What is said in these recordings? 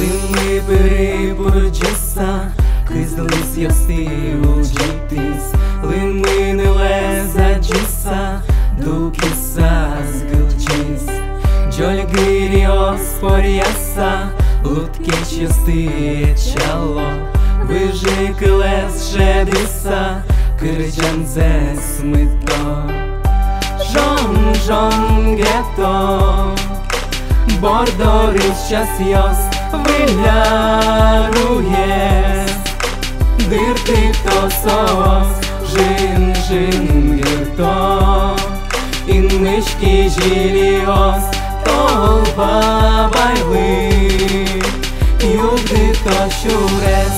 Limi peripurģisa, kızılız yastīvu džitis. Limi neleza džisa, dukisas gılčis. Джольгириос поряса, луткеч ясти чало. Вижикилес жедиса, кирджанзе смито. Жон гето, бордорис час йос вилярує. Дирти то сос, жин герто. Ин мишки жіліос, толба байли. Юди то щурес,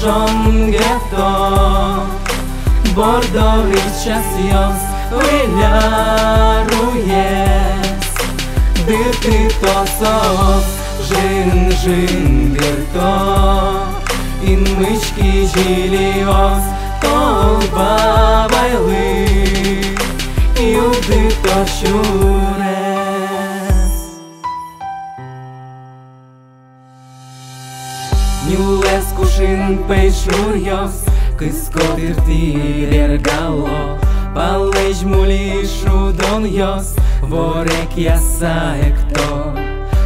жон гето. Бордорис час йос виляруєс. Дирти то сос, жин герто. Ин мишки жіліос, толба байли. Юди то щурес. Нюлес кушин пейшурйос, кыскотырти лергало. Палеж мулишу донйос, ворек ясаекто.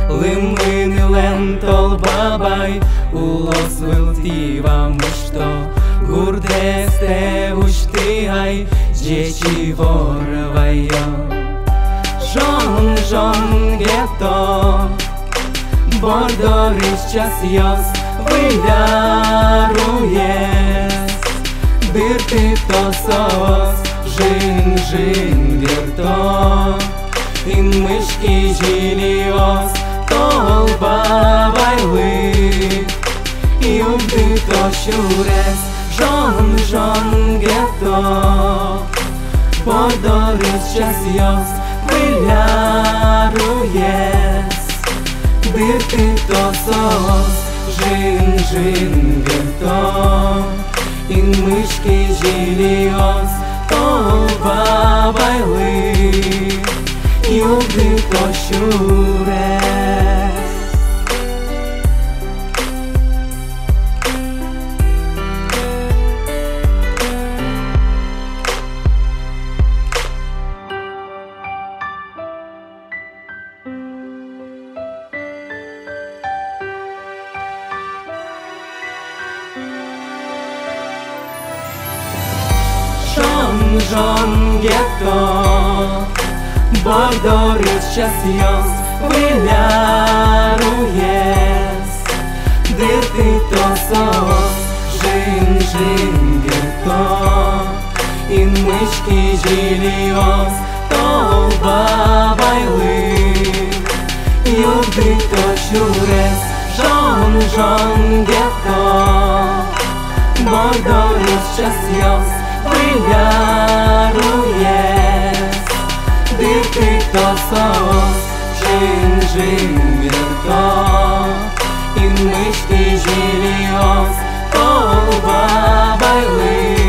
Лимини лентол бабай, улос вилтива мушто. Гурдесте уштигай, жечи ворвайо. Жон гето, бордорис час йос виляруєс. Дирти то сос, жин герто. Ин мишки жіліос, толба байли. Юди то щурес, жон гето. Бордорис час йос виляруєс. Дирти то сос, жин герто. Ин мишки жіліос, толба байли. Юди то щурес. Жон гето, бордорис час йос виляруєс. Дирти то сос, жин герто. Ин мишки жіліос, толба байли. Юди то щурес, жон гето. Бордорис час йос виляруєс. Дирти то сос, жин герто. Ин мишки жіліос, толба байли.